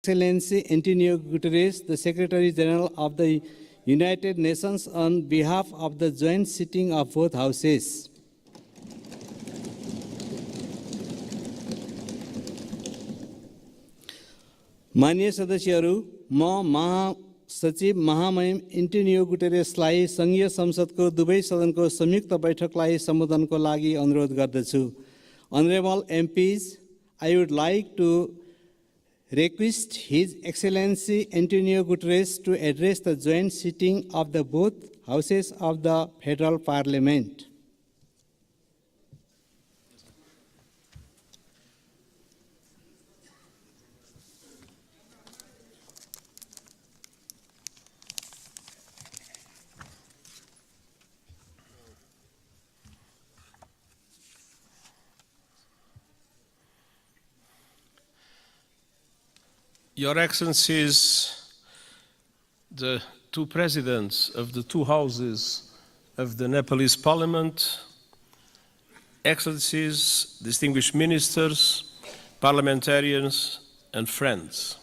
Excellency Antonio Guterres, the Secretary General of the United Nations, on behalf of the joint sitting of both houses. माननीय सदस्यहरू, म महासचिव महामहिम Antonio गुटेरेसलाई संघीय संसदको दुवै सदनको संयुक्त बैठकलाई सम्बोधनको लागि अनुरोध गर्दछु. Honorable MPs, I would like to request His Excellency Antonio Guterres to address the joint sitting of the both houses of the Federal Parliament. Your Excellencies, the two presidents of the two houses of the Nepalese Parliament, Excellencies, distinguished ministers, parliamentarians, and friends.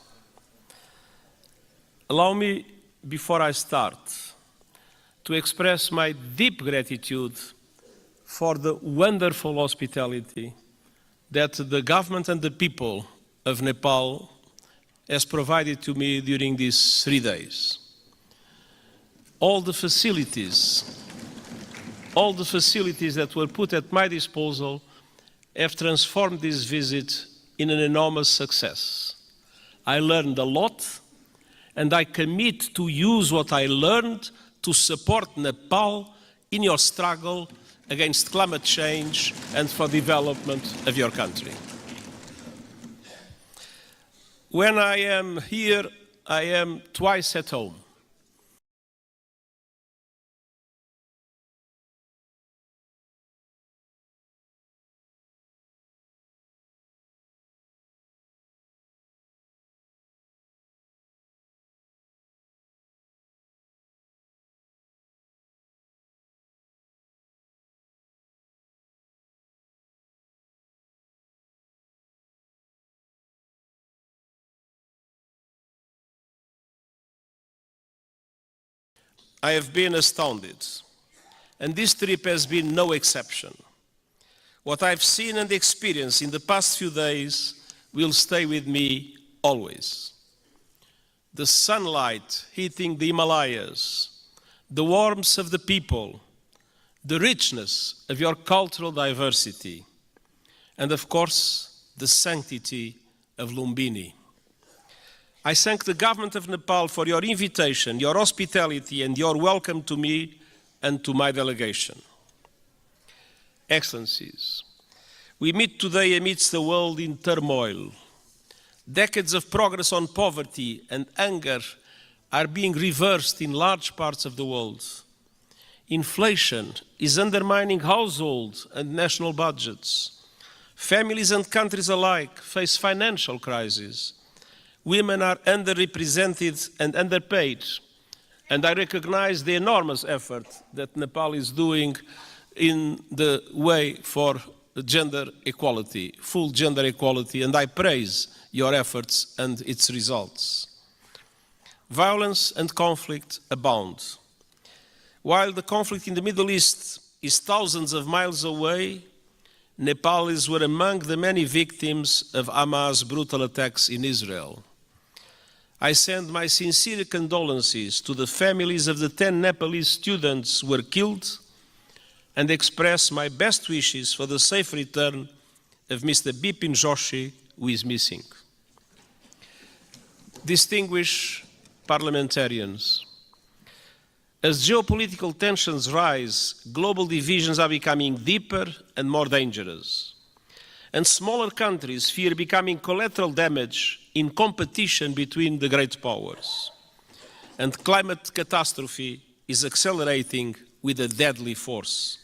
Allow me, before I start, to express my deep gratitude for the wonderful hospitality that the government and the people of Nepal has provided to me during these 3 days. All the facilities that were put at my disposal have transformed this visit in an enormous success. I learned a lot, and I commit to use what I learned to support Nepal in your struggle against climate change and for development of your country. When I am here, I am twice at home. I have been astounded, and this trip has been no exception. What I've seen and experienced in the past few days will stay with me always. The sunlight hitting the Himalayas, the warmth of the people, the richness of your cultural diversity, and of course, the sanctity of Lumbini. I thank the government of Nepal for your invitation, your hospitality, and your welcome to me and to my delegation. Excellencies, we meet today amidst a world in turmoil. Decades of progress on poverty and hunger are being reversed in large parts of the world. Inflation is undermining household and national budgets. Families and countries alike face financial crises. Women are underrepresented and underpaid, and I recognize the enormous effort that Nepal is doing in the way for gender equality, full gender equality, and I praise your efforts and its results. Violence and conflict abound. While the conflict in the Middle East is thousands of miles away, Nepalis were among the many victims of Hamas' brutal attacks in Israel. I send my sincere condolences to the families of the 10 Nepalese students who were killed and express my best wishes for the safe return of Mr. Bipin Joshi, who is missing. Distinguished parliamentarians, as geopolitical tensions rise, global divisions are becoming deeper and more dangerous, and smaller countries fear becoming collateral damage in competition between the great powers. And climate catastrophe is accelerating with a deadly force.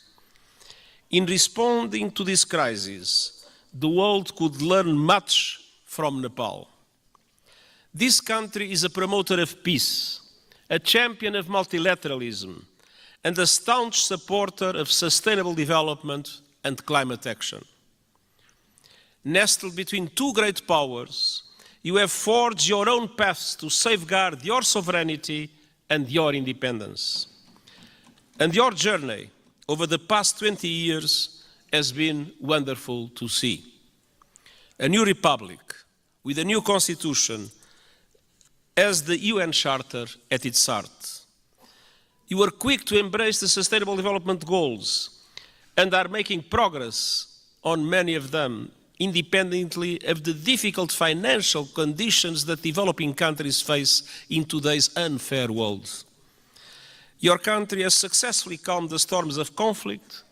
In responding to this crisis, the world could learn much from Nepal. This country is a promoter of peace, a champion of multilateralism, and a staunch supporter of sustainable development and climate action. Nestled between two great powers, You have forged your own paths to safeguard your sovereignty and your independence. And your journey over the past 20 years has been wonderful to see. A new republic with a new constitution has the UN Charter at its heart. You were quick to embrace the Sustainable Development Goals and are making progress on many of them, independently of the difficult financial conditions that developing countries face in today's unfair world. Your country has successfully calmed the storms of conflict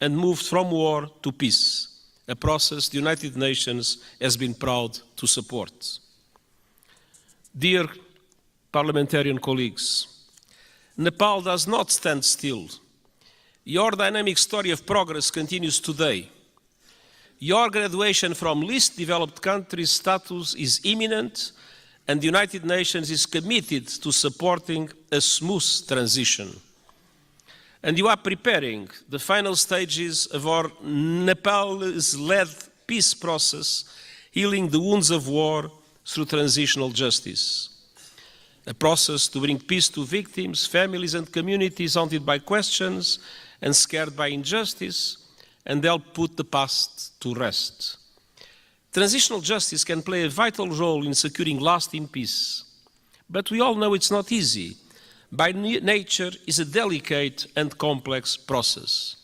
and moved from war to peace, a process the United Nations has been proud to support. Dear parliamentarian colleagues, Nepal does not stand still. Your dynamic story of progress continues today. Your graduation from least developed countries status is imminent, and the United Nations is committed to supporting a smooth transition. And you are preparing the final stages of our Nepalese-led peace process, healing the wounds of war through transitional justice. A process to bring peace to victims, families and communities haunted by questions and scared by injustice, and help put the past to rest. Transitional justice can play a vital role in securing lasting peace, but we all know it's not easy. By nature, it's a delicate and complex process.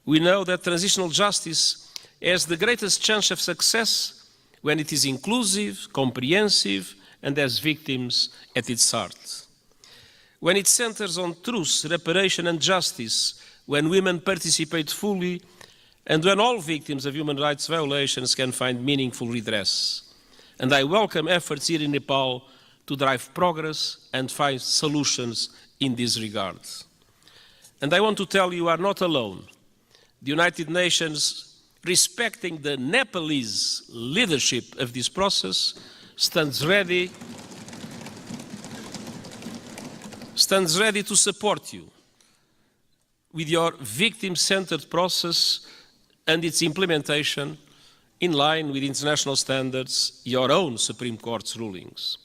We know that transitional justice has the greatest chance of success when it is inclusive, comprehensive, and has victims at its heart. When it centers on truth, reparation, and justice, when women participate fully, and when all victims of human rights violations can find meaningful redress. And I welcome efforts here in Nepal to drive progress and find solutions in this regard. And I want to tell you are not alone. The United Nations, respecting the Nepalese leadership of this process, stands ready to support you with your victim-centered process and its implementation in line with international standards, your own Supreme Court's rulings.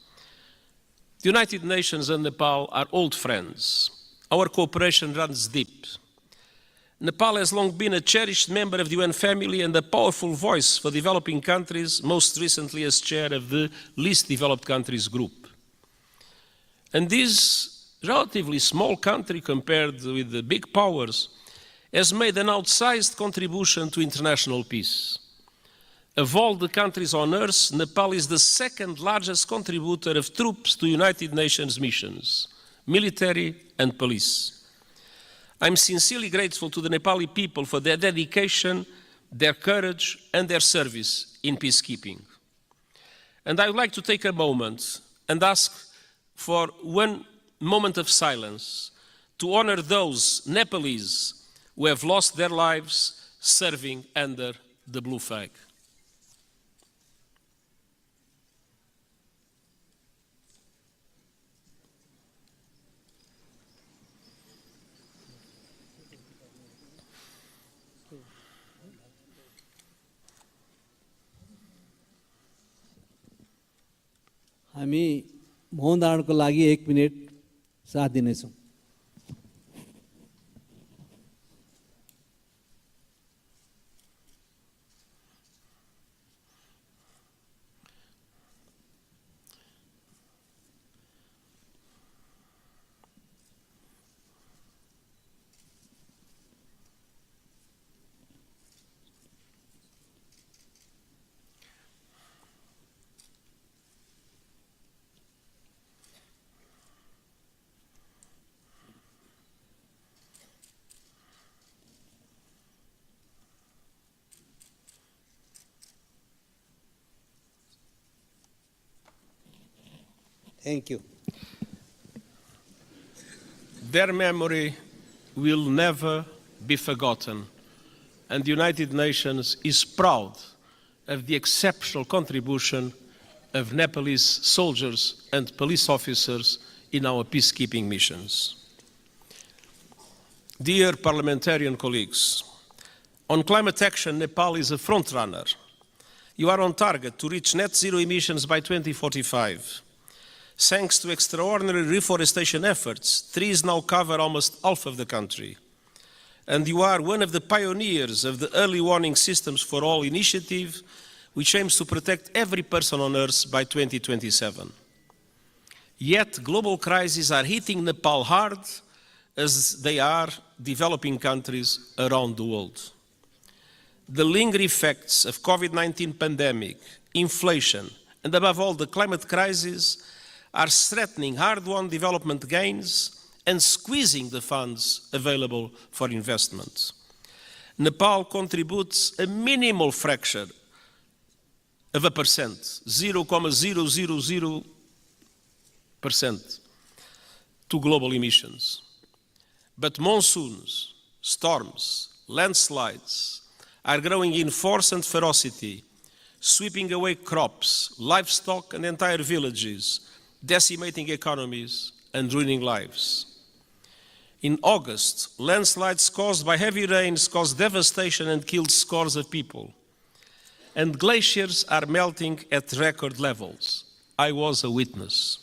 The United Nations and Nepal are old friends. Our cooperation runs deep. Nepal has long been a cherished member of the UN family and a powerful voice for developing countries, most recently as chair of the Least Developed Countries Group. And this relatively small country compared with the big powers has made an outsized contribution to international peace. Of all the countries on earth, Nepal is the second largest contributor of troops to United Nations missions, military and police. I'm sincerely grateful to the Nepali people for their dedication, their courage, and their service in peacekeeping. And I would like to take a moment and ask for one moment of silence to honor those Nepalese who have lost their lives serving under the blue flag. हामी मौन धारणको लागि 1 minute साथ दिनेछौँ। Thank you. Their memory will never be forgotten, and the United Nations is proud of the exceptional contribution of Nepalese soldiers and police officers in our peacekeeping missions. Dear parliamentarian colleagues, on climate action, Nepal is a frontrunner. You are on target to reach net zero emissions by 2045. Thanks to extraordinary reforestation efforts, trees now cover almost half of the country. And you are one of the pioneers of the Early Warning Systems for All initiative, which aims to protect every person on Earth by 2027. Yet global crises are hitting Nepal hard, as they are developing countries around the world. The lingering effects of COVID-19 pandemic, inflation, and above all the climate crisis are threatening hard-won development gains and squeezing the funds available for investment. Nepal contributes a minimal fraction of a percent, 0.000%, to global emissions. But monsoons, storms, landslides are growing in force and ferocity, sweeping away crops, livestock, and entire villages, decimating economies and ruining lives. In August, landslides caused by heavy rains caused devastation and killed scores of people. And glaciers are melting at record levels. I was a witness.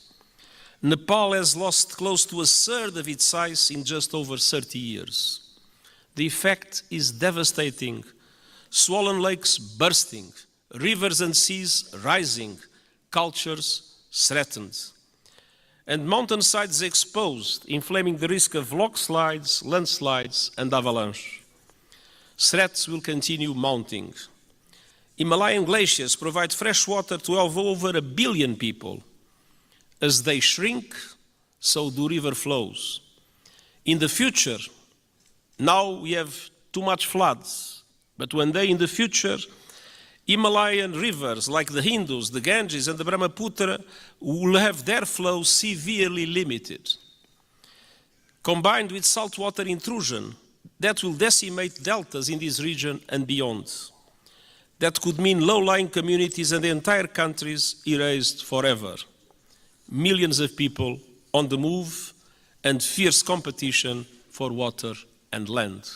Nepal has lost close to a third of its size in just over 30 years. The effect is devastating. Swollen lakes bursting, rivers and seas rising, cultures threatened, and mountainsides exposed, inflaming the risk of landslides, and avalanche. Threats will continue mounting. Himalayan glaciers provide fresh water to over 1 billion people. As they shrink, so do river flows. In the future, now we have too much floods, but one day in the future, Himalayan rivers like the Indus, the Ganges, and the Brahmaputra will have their flow severely limited. Combined with saltwater intrusion, that will decimate deltas in this region and beyond. That could mean low-lying communities and entire countries erased forever. Millions of people on the move and fierce competition for water and land.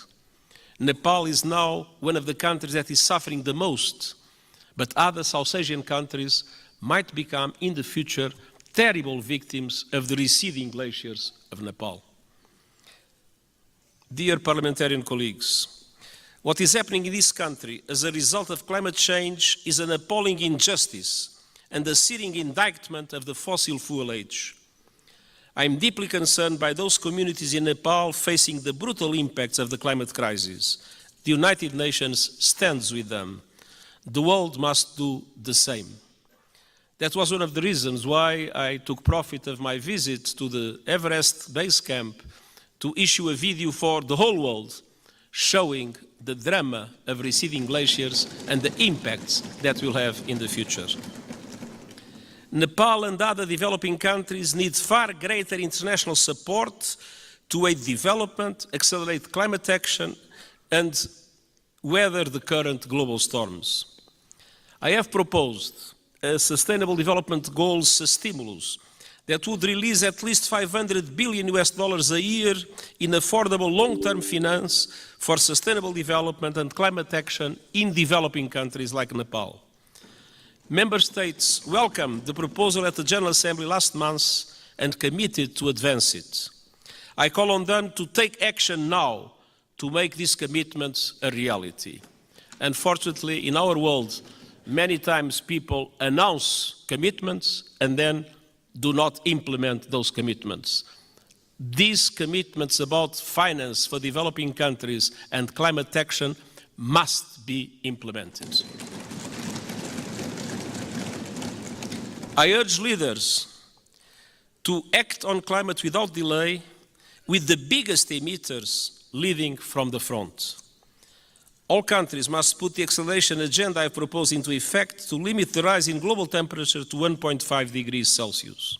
Nepal is now one of the countries that is suffering the most, but other South Asian countries might become in the future terrible victims of the receding glaciers of Nepal. Dear parliamentarian colleagues, what is happening in this country as a result of climate change is an appalling injustice and a searing indictment of the fossil fuel age. I am deeply concerned by those communities in Nepal facing the brutal impacts of the climate crisis. The United Nations stands with them. The world must do the same. That was one of the reasons why I took profit of my visit to the Everest base camp to issue a video for the whole world showing the drama of receding glaciers and the impacts that will have in the future. Nepal and other developing countries need far greater international support to aid development, accelerate climate action, and weather the current global storms. I have proposed a Sustainable Development Goals stimulus that would release at least $500 billion a year in affordable long-term finance for sustainable development and climate action in developing countries like Nepal. Member States welcomed the proposal at the General Assembly last month and committed to advance it. I call on them to take action now to make these commitments a reality. Unfortunately, in our world, many times people announce commitments and then do not implement those commitments. These commitments about finance for developing countries and climate action must be implemented. I urge leaders to act on climate without delay, with the biggest emitters leading from the front. All countries must put the acceleration agenda I propose into effect to limit the rise in global temperature to 1.5 degrees Celsius.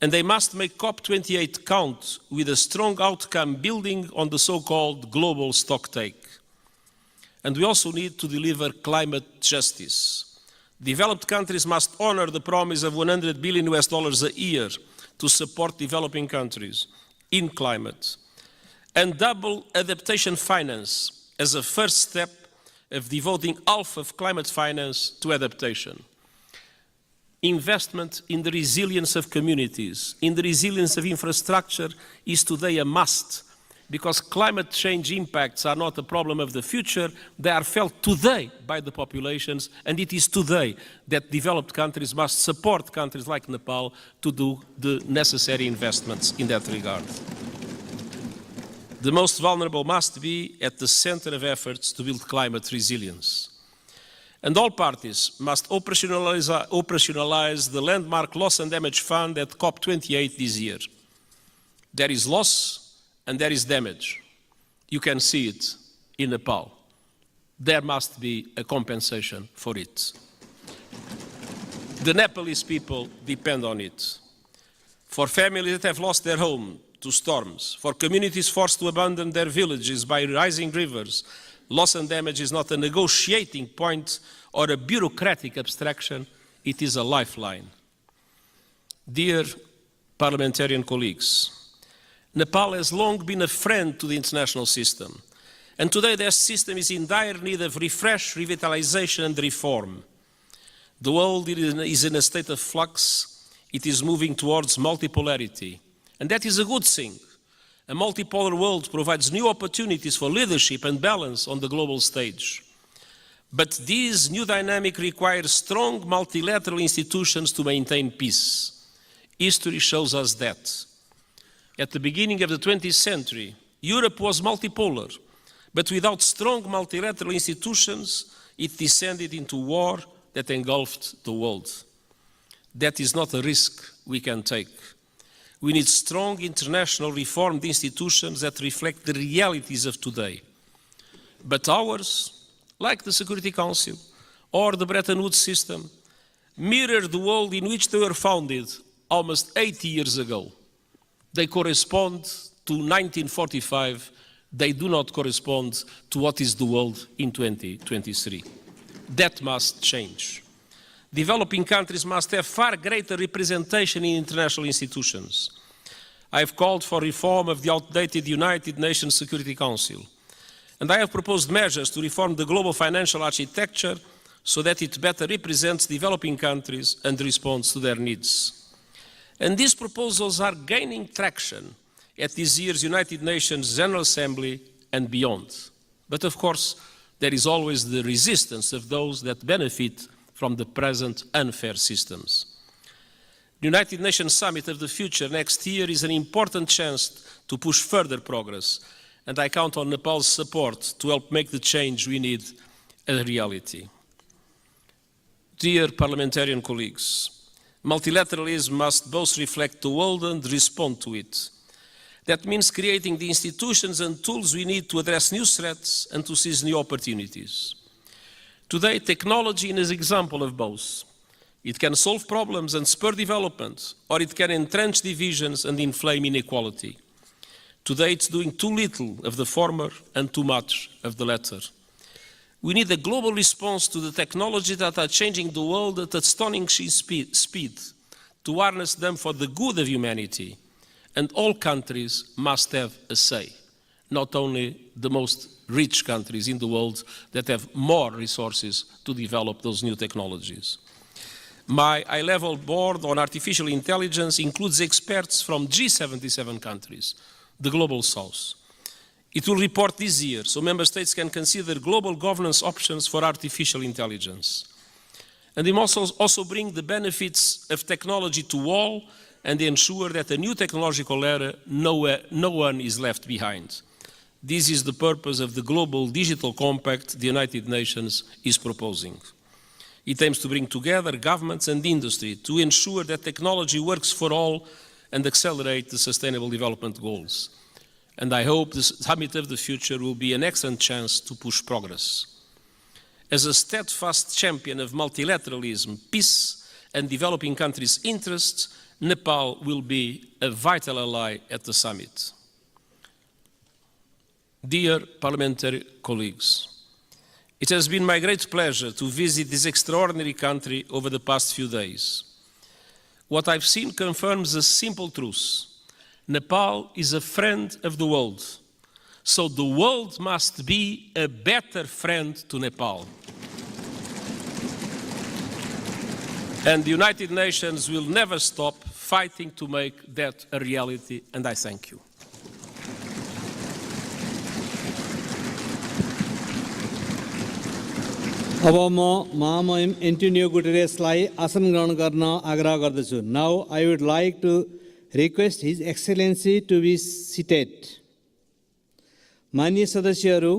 And they must make COP28 count with a strong outcome building on the so-called global stocktake. And we also need to deliver climate justice. Developed countries must honor the promise of $100 billion a year to support developing countries in climate, and double adaptation finance as a first step of devoting half of climate finance to adaptation. Investment in the resilience of communities, in the resilience of infrastructure is today a must, because climate change impacts are not a problem of the future, they are felt today by the populations, and it is today that developed countries must support countries like Nepal to do the necessary investments in that regard. The most vulnerable must be at the center of efforts to build climate resilience. And all parties must operationalize the landmark loss and damage fund at COP28 this year. There is loss and there is damage. You can see it in Nepal. There must be a compensation for it. The Nepalese people depend on it. For families that have lost their home to storms, for communities forced to abandon their villages by rising rivers, loss and damage is not a negotiating point or a bureaucratic abstraction, it is a lifeline. Dear parliamentarian colleagues, Nepal has long been a friend to the international system, and today their system is in dire need of refresh, revitalization and reform. The world is in a state of flux, it is moving towards multipolarity, and that is a good thing. A multipolar world provides new opportunities for leadership and balance on the global stage. But this new dynamic requires strong multilateral institutions to maintain peace. History shows us that. At the beginning of the 20th century, Europe was multipolar, but without strong multilateral institutions, it descended into war that engulfed the world. That is not a risk we can take. We need strong international reformed institutions that reflect the realities of today. But ours, like the Security Council or the Bretton Woods system, mirror the world in which they were founded almost 80 years ago. They correspond to 1945. They do not correspond to what is the world in 2023. That must change. Developing countries must have far greater representation in international institutions. I have called for reform of the outdated United Nations Security Council, and I have proposed measures to reform the global financial architecture so that it better represents developing countries and responds to their needs. And these proposals are gaining traction at this year's United Nations General Assembly and beyond. But of course, there is always the resistance of those that benefit from the present unfair systems. The United Nations Summit of the Future next year is an important chance to push further progress, and I count on Nepal's support to help make the change we need a reality. Dear parliamentarian colleagues, multilateralism must both reflect the world and respond to it. That means creating the institutions and tools we need to address new threats and to seize new opportunities. Today, technology is an example of both. It can solve problems and spur development, or it can entrench divisions and inflame inequality. Today, it's doing too little of the former and too much of the latter. We need a global response to the technologies that are changing the world at astonishing speed, to harness them for the good of humanity. And all countries must have a say, not only the most rich countries in the world that have more resources to develop those new technologies. My high-level board on artificial intelligence includes experts from G77 countries, the Global South. It will report this year, so member states can consider global governance options for artificial intelligence. And it must also bring the benefits of technology to all and ensure that a new technological era, no one is left behind. This is the purpose of the Global Digital Compact the United Nations is proposing. It aims to bring together governments and industry to ensure that technology works for all and accelerate the Sustainable Development Goals. And I hope the Summit of the Future will be an excellent chance to push progress. As a steadfast champion of multilateralism, peace, and developing countries' interests, Nepal will be a vital ally at the summit. Dear parliamentary colleagues, it has been my great pleasure to visit this extraordinary country over the past few days. What I've seen confirms a simple truth. Nepal is a friend of the world, So the world must be a better friend to Nepal. And the United Nations will never stop fighting to make that a reality, and I thank you. अब म महामहिम Antonio गुटेरेसलाई आसन ग्रहण गर्न आग्रह गर्दछु. Now I would like to request his excellency to be seated. माननीय सदस्यहरू,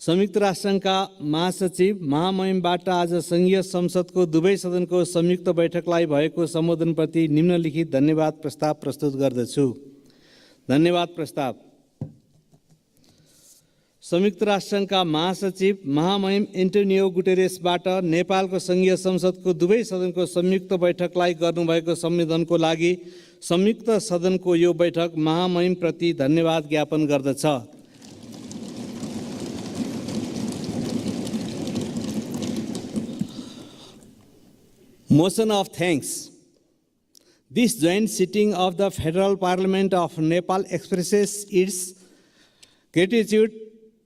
संयुक्त राष्ट्रसङ्घका महासचिव महामहिमबाट आज सङ्घीय संसदको दुवै सदनको संयुक्त बैठकलाई भएको सम्बोधनप्रति निम्नलिखित धन्यवाद प्रस्ताव प्रस्तुत गर्दछु. धन्यवाद प्रस्ताव. संयुक्त राष्ट्रसङ्घका महासचिव महामहिम एन्टोनियो गुटेरेसबाट नेपालको सङ्घीय संसदको दुवै सदनको संयुक्त बैठकलाई गर्नुभएको सम्बोधनको लागि संयुक्त सदनको यो बैठक महामहिमप्रति धन्यवाद ज्ञापन गर्दछ. Motion of thanks. This joint sitting of the Federal Parliament of Nepal expresses its gratitude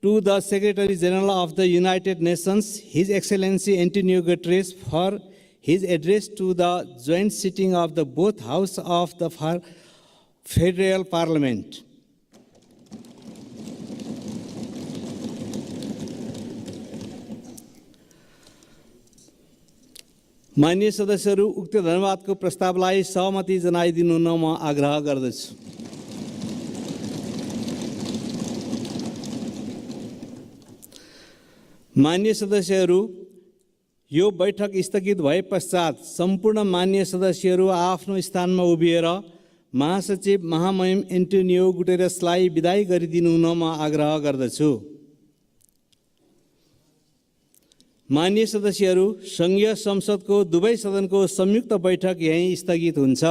to the Secretary General of the United Nations, His Excellency Antonio Guterres, for his address to the joint sitting of the both House of the Federal Parliament. माननीय सदस्यहरू, उक्त धन्यवादको प्रस्तावलाई सहमति जनाइदिनु हुन म आग्रह गर्दछु. माननीय सदस्यहरू, यो बैठक स्थगित भए पश्चात सम्पूर्ण माननीय सदस्यहरू आफ्नो स्थानमा उभिएर महासचिव महामहिम एन्टोनियो गुटेरेसलाई बिदाई गरिदिनु हुन म आग्रह गर्दछु. माननीय सदस्यहरू, सङ्घीय संसदको दुवै सदनको संयुक्त बैठक यहीँ स्थगित हुन्छ.